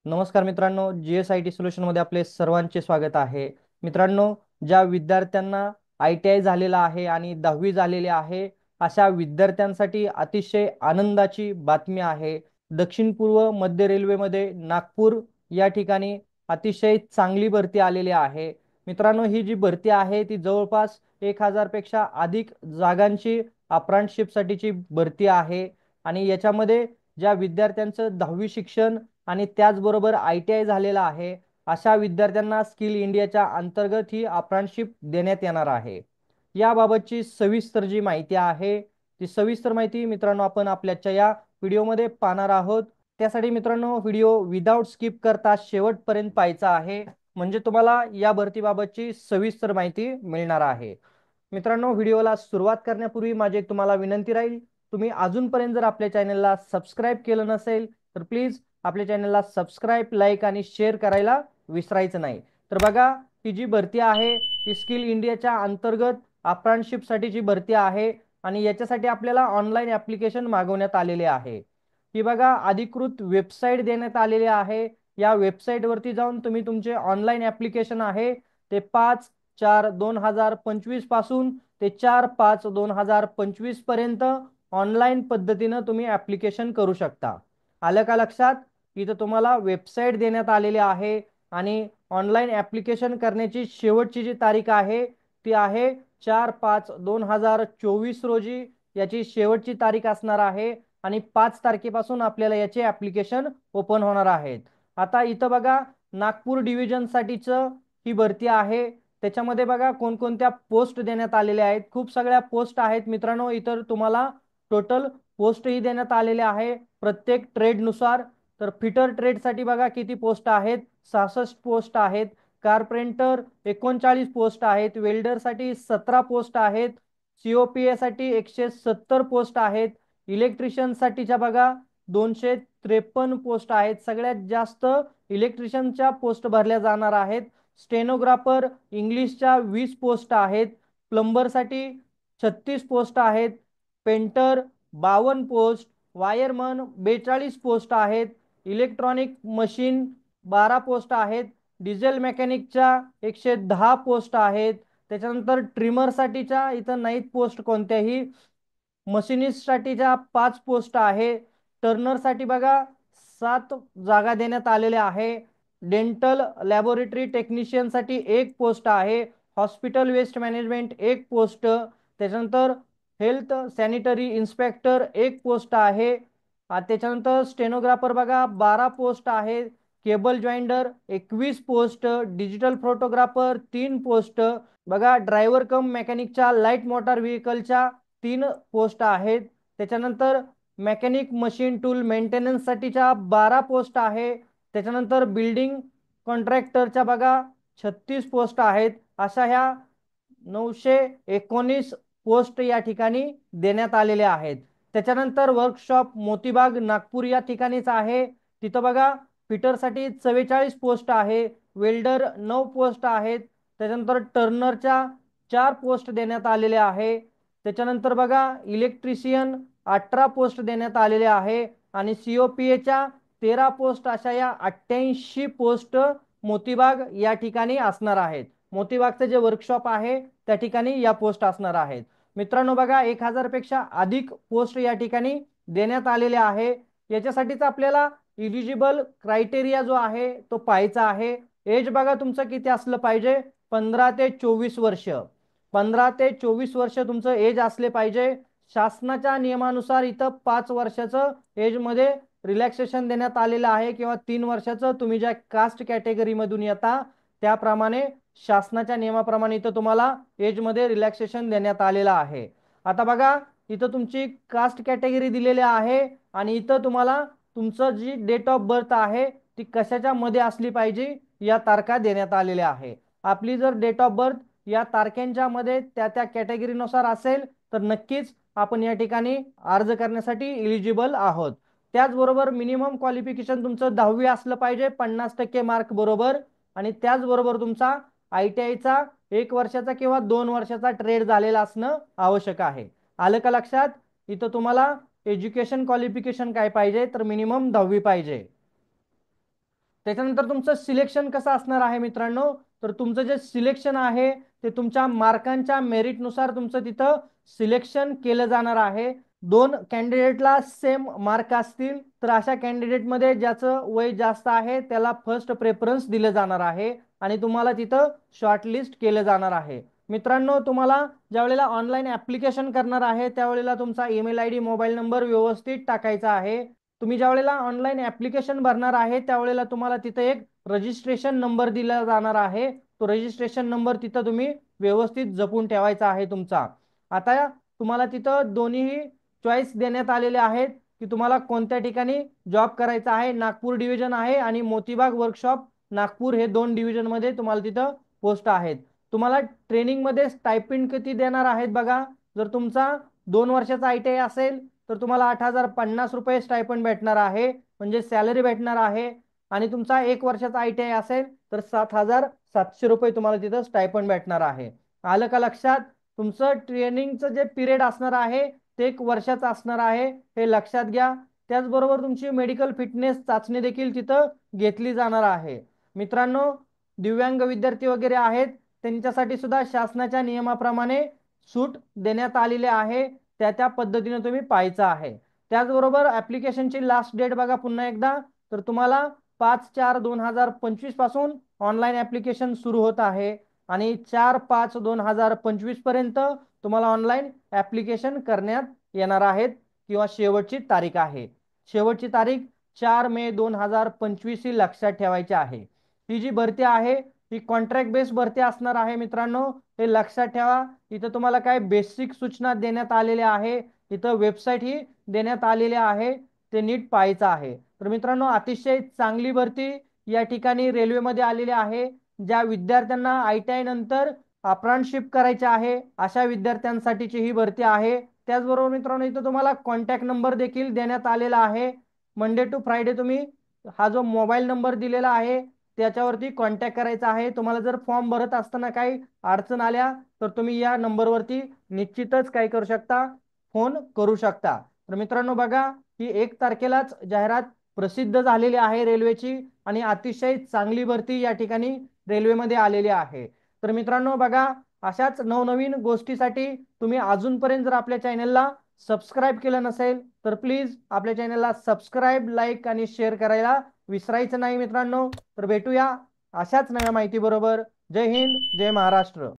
नमस्कार मित्रांनो, GSIT सोल्युशनमध्ये आपले सर्वांचे स्वागत आहे. मित्रांनो, ज्या विद्यार्थ्यांना ITI झालेला आहे आणि 10वी झालेली आहे, अशा विद्यार्थ्यांसाठी अतिशय आनंदाची बातमी आहे. दक्षिण पूर्व मध्य रेल्वेमध्ये नागपूर या ठिकाणी अतिशय चांगली भरती आलेली आहे. मित्रांनो, ही जी भरती आहे ती जवळपास 1000 पेक्षा अधिक जागांची अप्रेंटिसशिपसाठीची भरती आहे आणि याच्यामध्ये ज्या विद्यार्थ्यांचं 10वी शिक्षण आणि त्याचबरोबर ITI झालेला आहे अशा विद्यार्थ्यांना स्किल इंडियाच्या अंतर्गत ही अप्रेंटिसशिप देण्यात येणार आहे. याबाबतची सविस्तर जी माहिती आहे ती सविस्तर माहिती मित्रांनो आपण आपल्याच्या या व्हिडिओमध्ये पाहणार आहोत. त्यासाठी मित्रांनो व्हिडिओ विदाउट स्किप करता शेवटपर्यंत पाहायचा आहे, म्हणजे तुम्हाला या भरतीबाबतची सविस्तर माहिती मिळणार आहे. मित्रांनो, व्हिडिओला सुरुवात करण्यापूर्वी माझी एक तुम्हाला विनंती राहील, तुम्ही अजूनपर्यंत जर आपल्या चॅनलला सबस्क्राईब केलं नसेल तर प्लीज आपल्या चॅनलला सबस्क्राईब, लाईक आणि शेअर करायला विसरायचं नाही. तर बघा, ही जी भरती आहे ती स्किल इंडियाच्या अंतर्गत अप्रेंटिसशिपसाठीची भरती आहे आणि याच्यासाठी आपल्याला ऑनलाईन ॲप्लिकेशन मागवण्यात आलेले आहे. ही बघा अधिकृत वेबसाईट देण्यात आलेली आहे. या वेबसाईटवरती जाऊन तुम्ही तुमचे ऑनलाईन ॲप्लिकेशन आहे ते 5/4/2025 पासून ते 4/5/2025 पर्यंत ऑनलाईन पद्धतीनं तुम्ही ॲप्लिकेशन करू शकता. आलं का लक्षात? इथं तुम्हाला वेबसाईट देण्यात आलेली आहे आणि ऑनलाईन ॲप्लिकेशन करण्याची शेवटची जी तारीख आहे ती आहे 4/5/2024 रोजी याची शेवटची तारीख असणार आहे आणि 5 तारखेपासून आपल्याला याचे ॲप्लिकेशन ओपन होणार आहेत. आता इथं बघा, नागपूर डिव्हिजनसाठीचं ही भरती आहे. त्याच्यामध्ये बघा कोणकोणत्या पोस्ट देण्यात आलेल्या आहेत. खूप सगळ्या पोस्ट आहेत मित्रांनो. इतर तुम्हाला टोटल पोस्टही देण्यात आलेले आहे प्रत्येक ट्रेडनुसार. तर फिटर ट्रेडसाठी बघा किती पोस्ट आहेत, 66 पोस्ट आहेत. कारपेंटर 39 पोस्ट आहेत. वेल्डरसाठी 17 पोस्ट आहेत. COPA साठी 170 पोस्ट आहेत. इलेक्ट्रिशियनसाठीच्या बघा 253 पोस्ट आहेत. सगळ्यात जास्त इलेक्ट्रिशियनच्या पोस्ट भरल्या जाणार आहेत. स्टेनोग्राफर इंग्लिशच्या 20 पोस्ट आहेत. प्लंबरसाठी 36 पोस्ट आहेत. Painter 52 post. वायरमन 42 पोस्ट आहेत. इलेक्ट्रॉनिक मशीन 12 पोस्ट आहेत. डिझेल मेकॅनिकच्या 110 पोस्ट आहेत. त्याच्यानंतर ट्रिमरसाठीच्या इथं नाहीत पोस्ट कोणत्याही. मशिनिस्टसाठीच्या 5 पोस्ट आहे. टर्नरसाठी बघा 7 जागा देण्यात आलेल्या आहे. डेंटल लॅबोरेटरी टेक्निशियनसाठी 1 पोस्ट आहे. Hospital waste management 1 post. त्याच्यानंतर हेल्थ सॅनिटरी इन्स्पेक्टर 1 पोस्ट आहे. त्याच्यानंतर स्टेनोग्राफर बघा 12 पोस्ट आहे. Cable jointer 21 post. Digital photographer 3 post. बघा ड्रायव्हर कम मेकॅनिकच्या लाईट मोटार व्हेकलच्या 3 पोस्ट आहेत. त्याच्यानंतर मेकॅनिक मशीन टूल मेंटेनन्ससाठीच्या 12 पोस्ट आहे. त्याच्यानंतर बिल्डिंग कॉन्ट्रॅक्टरच्या बघा 36 पोस्ट आहेत. अशा ह्या 919 पोस्ट या ठिकाणी देण्यात आलेल्या आहेत. त्याच्यानंतर वर्कशॉप मोतीबाग नागपूर या ठिकाणीच आहे. तिथं बघा फिटरसाठी 44 पोस्ट आहे. वेल्डर 9 पोस्ट आहेत. त्याच्यानंतर टर्नरच्या 4 पोस्ट देण्यात आलेल्या आहे. त्याच्यानंतर बघा इलेक्ट्रिशियन 18 पोस्ट देण्यात आलेले आहे आणि COPAच्या 13 पोस्ट. अशा या 88 पोस्ट मोतीबाग या ठिकाणी असणार आहेत. मोतीबागचं जे वर्कशॉप आहे त्या ठिकाणी या पोस्ट असणार आहेत. मित्रांनो बघा 1000 पेक्षा अधिक पोस्ट या ठिकाणी देण्यात आलेले आहे. याच्यासाठीच आपल्याला इलिजिबल क्रायटेरिया जो आहे तो पाहायचा आहे. एज बघा तुमचं किती असलं पाहिजे, 15 ते 24 वर्ष. 15 ते 24 वर्ष तुमचं एज असले पाहिजे. शासनाच्या नियमानुसार इथं 5 वर्षाचं एजमध्ये रिलॅक्सेशन देण्यात आलेलं आहे किंवा 3 वर्षाचं तुम्ही ज्या कास्ट कॅटेगरीमधून येता त्याप्रमाणे शासनाच्या नियमाप्रमाणे इथं तुम्हाला एजमध्ये रिलॅक्सेशन देण्यात आलेलं आहे. आता बघा इथं तुमची कास्ट कॅटेगरी दिलेली आहे आणि इथं तुम्हाला तुमचं जी डेट ऑफ बर्थ आहे ती कशाच्या मध्ये असली पाहिजे या तारखा देण्यात आलेल्या आहे. आपली जर डेट ऑफ बर्थ या तारखांच्या मध्ये त्या त्या कॅटेगरीनुसार असेल तर नक्कीच आपण या ठिकाणी अर्ज करण्यासाठी इलिजिबल आहोत. त्याचबरोबर मिनिमम क्वालिफिकेशन तुमचं 10वी असलं पाहिजे 50% मार्क बरोबर आणि त्याचबरोबर तुमचा ITIचा 1 वर्षाचा किंवा 2 वर्षाचा ट्रेड झालेला असणं आवश्यक आहे. आलं का लक्षात? इथं तुम्हाला एज्युकेशन क्वालिफिकेशन काय पाहिजे तर मिनिमम 10वी पाहिजे. त्याच्यानंतर तुमचं सिलेक्शन कसं असणार आहे मित्रांनो, तर तुमचं जे सिलेक्शन आहे ते तुमच्या मार्कांच्या मेरिटनुसार तुमचं तिथं सिलेक्शन केलं जाणार आहे। दोन कॅन्डिडेटला सेम मार्क असतील तर अशा कॅन्डिडेटमध्ये ज्याचं वय जास्त आहे त्याला फर्स्ट प्रेफरन्स दिलं जाणार आहे आणि तुम्हाला तिथं शॉर्टलिस्ट केलं जाणार आहे। मित्रांनो, तुम्हाला ज्यावेळेला ऑनलाईन ॲप्लिकेशन करणार आहे त्यावेळेला तुमचा email I D, mobile number व्यवस्थित टाकायचा आहे। तुम्ही ज्यावेळेला ऑनलाईन ॲप्लिकेशन भरणार आहे त्यावेळेला तुम्हाला तिथे एक रजिस्ट्रेशन नंबर दिला जाणार आहे। तो रजिस्ट्रेशन नंबर तिथं तुम्ही व्यवस्थित जपून ठेवायचा आहे तुमचा। आता तुम्हाला तिथं दोन्ही चॉईस देण्यात आलेले आहेत की तुम्हाला कोणत्या ठिकाणी जॉब करायचा आहे। नागपूर डिव्हिजन आहे आणि मोतीबाग वर्कशॉप नागपूर हे दोन डिव्हिजनमध्ये तुम्हाला तिथं पोस्ट आहेत। तुम्हाला ट्रेनिंगमध्ये स्टायपिंड किती देणार आहेत बघा, जर तुमचा 2 वर्षाचा ITI असेल तर तुम्हाला 8,050 रुपये स्टायपंड भेटणार आहे, म्हणजे सॅलरी भेटणार आहे। आणि तुमचा 1 वर्षाचा ITI असेल तर 7,700 रुपये तुम्हाला तिथं स्टायपंड भेटणार आहे। आलं का लक्षात? तुमचं ट्रेनिंगचं जे पिरियड असणार आहे ते 1 वर्षाचं असणार आहे, हे लक्षात घ्या। त्याचबरोबर तुमची मेडिकल फिटनेस चाचणी देखील तिथं घेतली जाणार आहे। मित्रांनो, दिव्यांग विद्यार्थी वगैरे आहेत त्यांच्यासाठी सुद्धा शासनाच्या नियमाप्रमाणे सूट देण्यात आलेली आहे, त्या पद्धतीने तुम्ही पाहायचं आहे। त्याचबरोबर ॲप्लिकेशनची लास्ट डेट बघा पुन्हा एकदा, तर तुम्हाला 5/4/2025 पासून ऑनलाईन ॲप्लिकेशन सुरू होत आहे आणि 4/5/2025 पर्यंत तुम्हाला ऑनलाईन ॲप्लिकेशन करण्यात येणार आहेत किंवा शेवटची तारीख आहे। शेवटची तारीख 4 मे 2025 ही लक्षात ठेवायची आहे। ही जी भरती आहे ही कॉन्ट्रॅक्ट बेस भरती असणार आहे मित्रांनो, हे लक्षात ठेवा। इथं तुम्हाला काय बेसिक सूचना देण्यात आलेल्या आहे, इथं वेबसाईट ही देण्यात आलेली आहे, ते नीट पाहायचं आहे। तर मित्रांनो, अतिशय चांगली भरती या ठिकाणी रेल्वेमध्ये आलेली आहे। ज्या विद्यार्थ्यांना ITI नंतर अप्रांशिप करायचे आहे अशा विद्यार्थ्यांसाठीची ही भरती आहे। त्याचबरोबर मित्रांनो, इथं तुम्हाला कॉन्टॅक्ट नंबर देखील देण्यात आलेला आहे। मंडे टू फ्रायडे तुम्ही हा जो मोबाईल नंबर दिलेला आहे त्याच्यावरती कॉन्टॅक्ट करायचा आहे। तुम्हाला जर फॉर्म भरत असताना काही अडचण आल्या तर तुम्ही या नंबरवरती निश्चितच काय करू शकता, फोन करू शकता। तर मित्रांनो बघा, ही 1 तारखेलाच जाहिरात प्रसिद्ध झालेली आहे रेल्वेची आणि अतिशय चांगली भरती या ठिकाणी रेल्वेमध्ये आलेली आहे। तर मित्रांनो बघा, अशाच नवनवीन गोष्टीसाठी तुम्ही अजूनपर्यंत जर आपल्या चॅनलला सबस्क्राईब केलं नसेल तर प्लीज आपल्या चॅनलला सबस्क्राईब, लाईक आणि शेअर करायला विसरायचं नाही मित्रांनो। तर भेटूया अशाच नव्या माहिती बरोबर। जय हिंद, जय महाराष्ट्र।